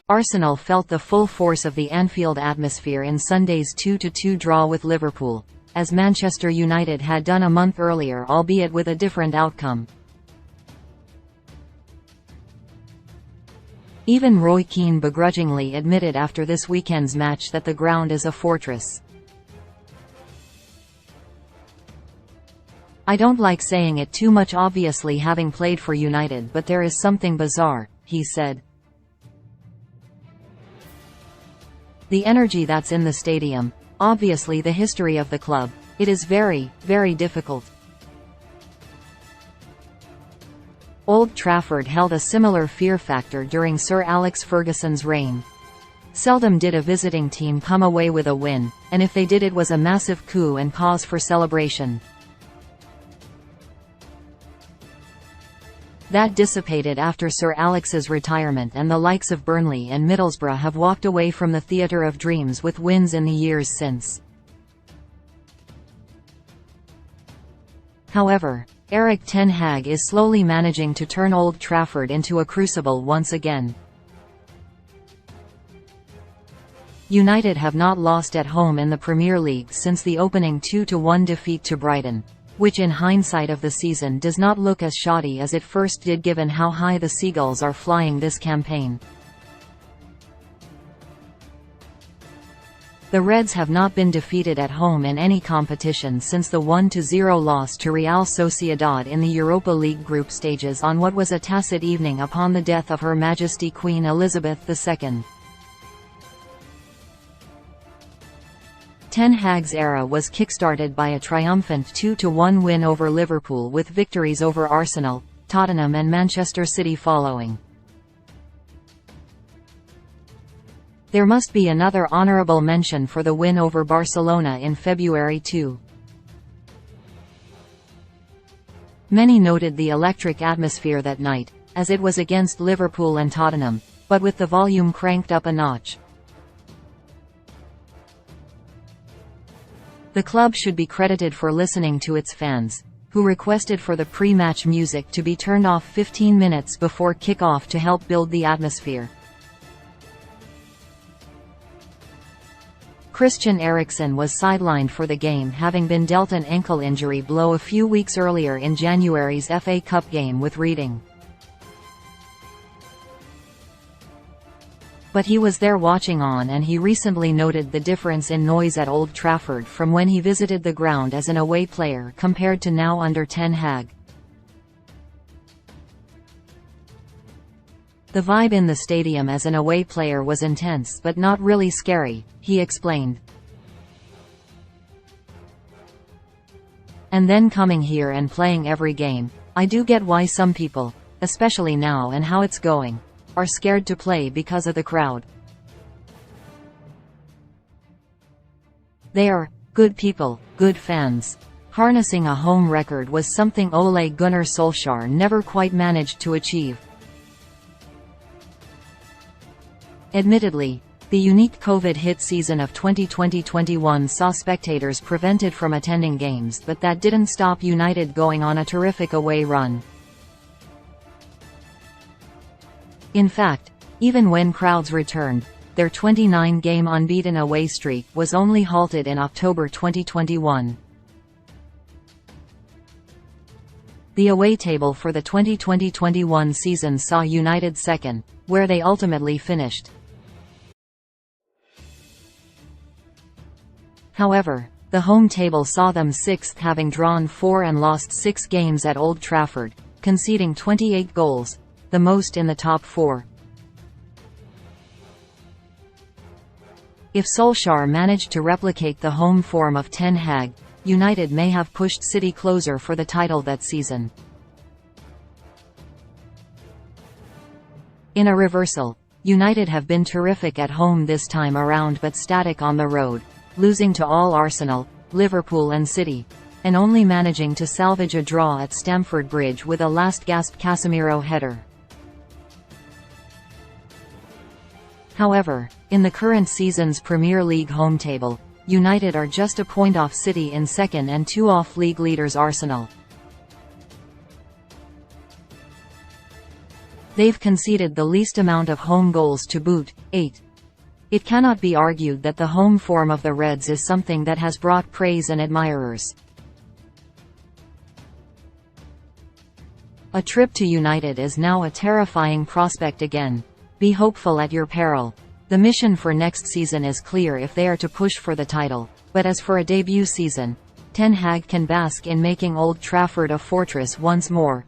Arsenal felt the full force of the Anfield atmosphere in Sunday's 2-2 draw with Liverpool, as Manchester United had done a month earlier, albeit with a different outcome. Even Roy Keane begrudgingly admitted after this weekend's match that the ground is a fortress. "I don't like saying it too much, obviously having played for United, but there is something bizarre," he said. "The energy that's in the stadium, obviously the history of the club, it is very, very difficult." Old Trafford held a similar fear factor during Sir Alex Ferguson's reign. Seldom did a visiting team come away with a win, and if they did, it was a massive coup and cause for celebration. That dissipated after Sir Alex's retirement, and the likes of Burnley and Middlesbrough have walked away from the theatre of dreams with wins in the years since. However, Erik Ten Hag is slowly managing to turn Old Trafford into a crucible once again. United have not lost at home in the Premier League since the opening 2-1 defeat to Brighton, which in hindsight of the season does not look as shoddy as it first did given how high the Seagulls are flying this campaign. The Reds have not been defeated at home in any competition since the 1-0 loss to Real Sociedad in the Europa League group stages on what was a tacit evening upon the death of Her Majesty Queen Elizabeth II. Ten Hag's era was kick-started by a triumphant 2-1 win over Liverpool, with victories over Arsenal, Tottenham and Manchester City following. There must be another honourable mention for the win over Barcelona in February too. Many noted the electric atmosphere that night, as it was against Liverpool and Tottenham, but with the volume cranked up a notch. The club should be credited for listening to its fans, who requested for the pre-match music to be turned off 15 minutes before kick-off to help build the atmosphere. Christian Eriksen was sidelined for the game, having been dealt an ankle injury blow a few weeks earlier in January's FA Cup game with Reading. But he was there watching on, and he recently noted the difference in noise at Old Trafford from when he visited the ground as an away player compared to now under Ten Hag. "The vibe in the stadium as an away player was intense but not really scary," he explained. "And then coming here and playing every game, I do get why some people, especially now and how it's going, are scared to play because of the crowd. They are good people, good fans." Harnessing a home record was something Ole Gunnar Solskjaer never quite managed to achieve. Admittedly, the unique COVID-hit season of 2020-21 saw spectators prevented from attending games, but that didn't stop United going on a terrific away run. In fact, even when crowds returned, their 29-game unbeaten away streak was only halted in October 2021. The away table for the 2020-21 season saw United second, where they ultimately finished. However, the home table saw them sixth, having drawn 4 and lost 6 games at Old Trafford, conceding 28 goals, the most in the top 4. If Solskjaer managed to replicate the home form of Ten Hag, United may have pushed City closer for the title that season. In a reversal, United have been terrific at home this time around but static on the road, losing to all Arsenal, Liverpool and City, and only managing to salvage a draw at Stamford Bridge with a last-gasp Casemiro header. However, in the current season's Premier League home table, United are just a point off City in second and 2 off league leaders Arsenal. They've conceded the least amount of home goals to boot, 8. It cannot be argued that the home form of the Reds is something that has brought praise and admirers. A trip to United is now a terrifying prospect again. Be hopeful at your peril. The mission for next season is clear if they are to push for the title, but as for a debut season, Ten Hag can bask in making Old Trafford a fortress once more.